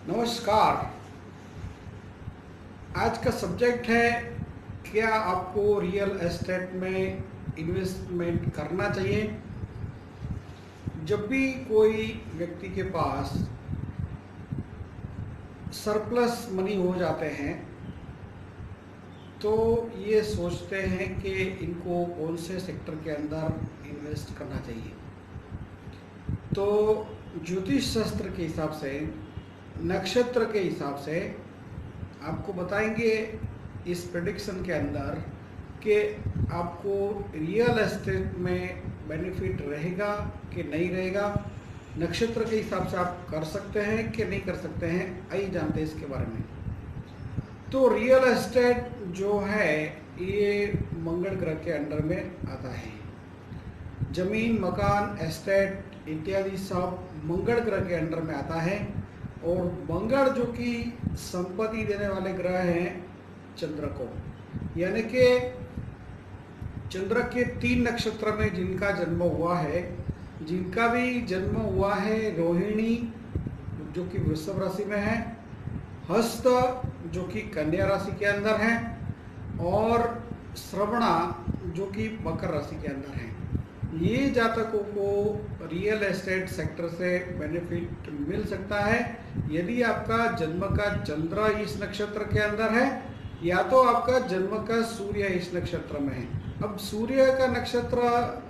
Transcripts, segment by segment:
नमस्कार। आज का सब्जेक्ट है, क्या आपको रियल एस्टेट में इन्वेस्टमेंट करना चाहिए। जब भी कोई व्यक्ति के पास सरप्लस मनी हो जाते हैं तो ये सोचते हैं कि इनको कौन से सेक्टर के अंदर इन्वेस्ट करना चाहिए। तो ज्योतिष शास्त्र के हिसाब से, नक्षत्र के हिसाब से आपको बताएंगे इस प्रेडिक्शन के अंदर कि आपको रियल एस्टेट में बेनिफिट रहेगा कि नहीं रहेगा। नक्षत्र के हिसाब से आप कर सकते हैं कि नहीं कर सकते हैं, आइए जानते हैं इसके बारे में। तो रियल एस्टेट जो है ये मंगल ग्रह के अंडर में आता है। जमीन, मकान, एस्टेट इत्यादि सब मंगल ग्रह के अंडर में आता है। और मंगल जो कि संपत्ति देने वाले ग्रह हैं चंद्र को, यानी कि चंद्र के 3 नक्षत्र में जिनका जन्म हुआ है, जिनका भी जन्म हुआ है रोहिणी जो कि वृषभ राशि में है, हस्त जो कि कन्या राशि के अंदर है, और श्रवणा जो कि मकर राशि के अंदर है, ये जातकों को रियल एस्टेट सेक्टर से बेनिफिट मिल सकता है यदि आपका जन्म का चंद्र इस नक्षत्र के अंदर है या तो आपका जन्म का सूर्य इस नक्षत्र में है। अब सूर्य का नक्षत्र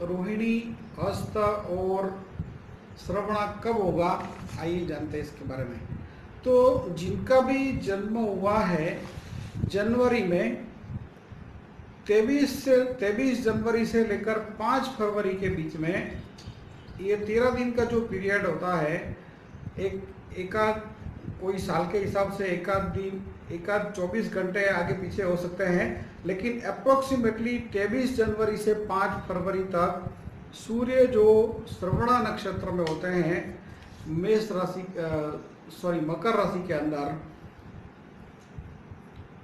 रोहिणी, हस्त और श्रवणा कब होगा, आइए जानते हैं इसके बारे में। तो जिनका भी जन्म हुआ है जनवरी में 23 जनवरी से लेकर 5 फरवरी के बीच में, ये 13 दिन का जो पीरियड होता है, एकाध कोई साल के हिसाब से एकाध दिन, एकाध 24 घंटे आगे पीछे हो सकते हैं, लेकिन अप्रोक्सीमेटली 23 जनवरी से 5 फरवरी तक सूर्य जो श्रवणा नक्षत्र में होते हैं मेष राशि मकर राशि के अंदर,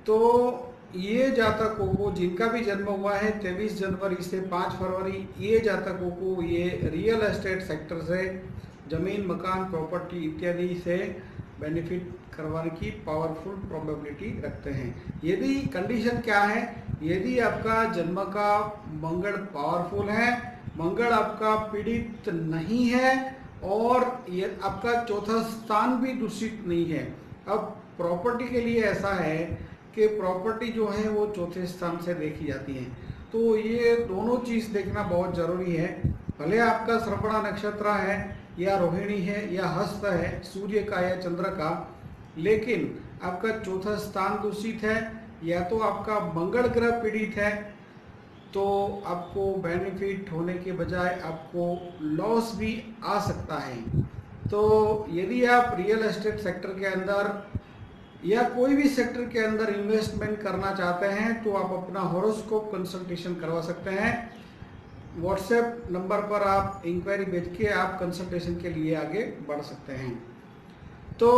तो ये जातकों को जिनका भी जन्म हुआ है 23 जनवरी से 5 फरवरी, ये जातकों को ये रियल एस्टेट सेक्टर से जमीन, मकान, प्रॉपर्टी इत्यादि से बेनिफिट करवाने की पावरफुल प्रोबेबिलिटी रखते हैं। यदि कंडीशन क्या है, यदि आपका जन्म का मंगल पावरफुल है, मंगल आपका पीड़ित नहीं है और ये आपका चौथा स्थान भी दूषित नहीं है। अब प्रॉपर्टी के लिए ऐसा है कि प्रॉपर्टी जो है वो चौथे स्थान से देखी जाती है, तो ये दोनों चीज़ देखना बहुत ज़रूरी है। भले आपका श्रवणा नक्षत्र है या रोहिणी है या हस्त है, सूर्य का या चंद्र का, लेकिन आपका चौथा स्थान दूषित है या तो आपका मंगल ग्रह पीड़ित है, तो आपको बेनिफिट होने के बजाय आपको लॉस भी आ सकता है। तो यदि आप रियल एस्टेट सेक्टर के अंदर या कोई भी सेक्टर के अंदर इन्वेस्टमेंट करना चाहते हैं तो आप अपना हॉरोस्कोप कंसल्टेशन करवा सकते हैं। व्हाट्सएप नंबर पर आप इंक्वायरी भेज के आप कंसल्टेशन के लिए आगे बढ़ सकते हैं। तो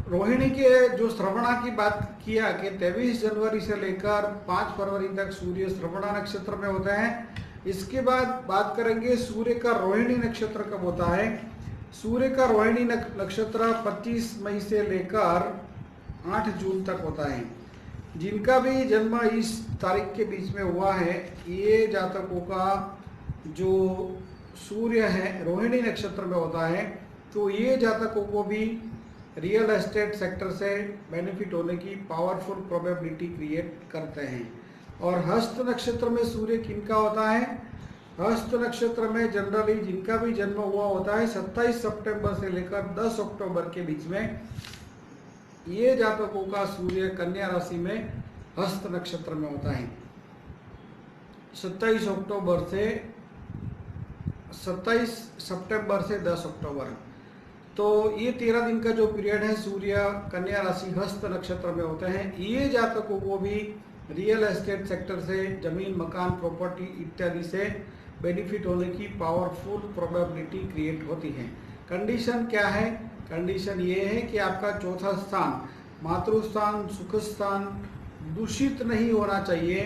रोहिणी के जो श्रवणा की बात किया कि 23 जनवरी से लेकर 5 फरवरी तक सूर्य श्रवणा नक्षत्र में होते हैं। इसके बाद बात करेंगे सूर्य का रोहिणी नक्षत्र कब होता है। सूर्य का रोहिणी नक्षत्र 25 मई से लेकर 8 जून तक होता है। जिनका भी जन्म इस तारीख के बीच में हुआ है, ये जातकों का जो सूर्य है रोहिणी नक्षत्र में होता है, तो ये जातकों को भी रियल एस्टेट सेक्टर से बेनिफिट होने की पावरफुल प्रोबेबिलिटी क्रिएट करते हैं। और हस्त नक्षत्र में सूर्य किनका होता है, हस्त नक्षत्र में जनरली जिनका भी जन्म हुआ होता है 27 सितंबर से लेकर 10 अक्टूबर के बीच में, ये जातकों का सूर्य कन्या राशि में हस्त नक्षत्र में होता है। 27 सितंबर से 10 अक्टूबर, तो ये 13 दिन का जो पीरियड है सूर्य कन्या राशि हस्त नक्षत्र में होते हैं। ये जातकों को भी रियल एस्टेट सेक्टर से जमीन, मकान, प्रॉपर्टी इत्यादि से बेनिफिट होने की पावरफुल प्रोबेबिलिटी क्रिएट होती है। कंडीशन क्या है, कंडीशन ये है कि आपका चौथा स्थान, मातृस्थान, सुख स्थान दूषित नहीं होना चाहिए,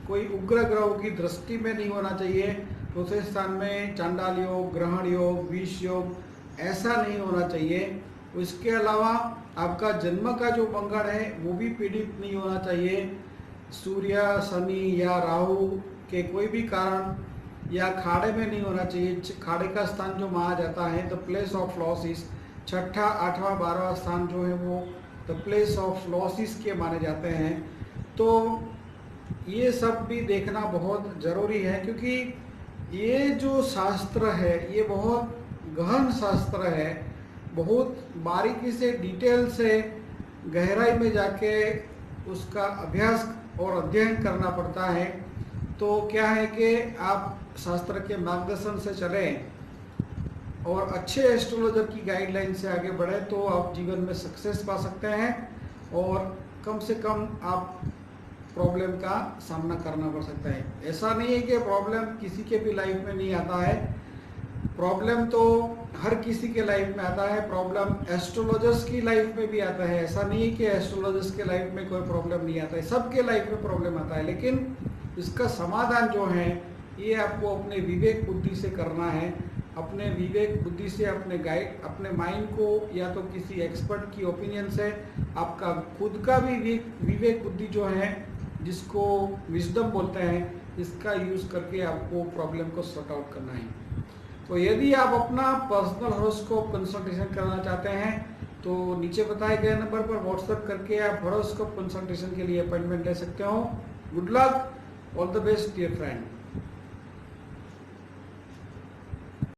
कोई उग्र ग्रहों की दृष्टि में नहीं होना चाहिए। चौथे स्थान में चांडाल योग, ग्रहण योग, विष योग ऐसा नहीं होना चाहिए। उसके अलावा आपका जन्म का जो मंगल है वो भी पीड़ित नहीं होना चाहिए। सूर्य, शनि या राहु के कोई भी कारण या खाड़े में नहीं होना चाहिए। खाड़े का स्थान जो माना जाता है द प्लेस ऑफ लॉसिस, छठा, आठवां, 12वां स्थान जो है वो द प्लेस ऑफ लॉसिस के माने जाते हैं। तो ये सब भी देखना बहुत ज़रूरी है, क्योंकि ये जो शास्त्र है ये बहुत गहन शास्त्र है। बहुत बारीकी से, डिटेल से, गहराई में जाके उसका अभ्यास और अध्ययन करना पड़ता है। तो क्या है कि आप शास्त्र के मार्गदर्शन से चलें और अच्छे एस्ट्रोलॉजर की गाइडलाइन से आगे बढ़े तो आप जीवन में सक्सेस पा सकते हैं और कम से कम आप प्रॉब्लम का सामना करना पड़ सकता है। ऐसा नहीं है कि प्रॉब्लम किसी के भी लाइफ में नहीं आता है। प्रॉब्लम तो हर किसी के लाइफ में आता है। प्रॉब्लम एस्ट्रोलॉजर्स की लाइफ में भी आता है। ऐसा नहीं है कि एस्ट्रोलॉजर्स के लाइफ में कोई प्रॉब्लम नहीं आता है, सबके लाइफ में प्रॉब्लम आता है। लेकिन इसका समाधान जो है ये आपको अपने विवेक बुद्धि से करना है। अपने विवेक बुद्धि से, अपने माइंड को या तो किसी एक्सपर्ट की ओपिनियन से, आपका खुद का भी विवेक बुद्धि जो है जिसको विजडम बोलते हैं, इसका यूज़ करके आपको प्रॉब्लम को सॉर्ट आउट करना है। तो यदि आप अपना पर्सनल हॉरोस्कोप कंसल्टेशन करना चाहते हैं तो नीचे बताए गए नंबर पर व्हाट्सएप करके आप हॉरोस्कोप कंसल्टेशन के लिए अपॉइंटमेंट ले सकते हो। Good luck, all the best dear friend.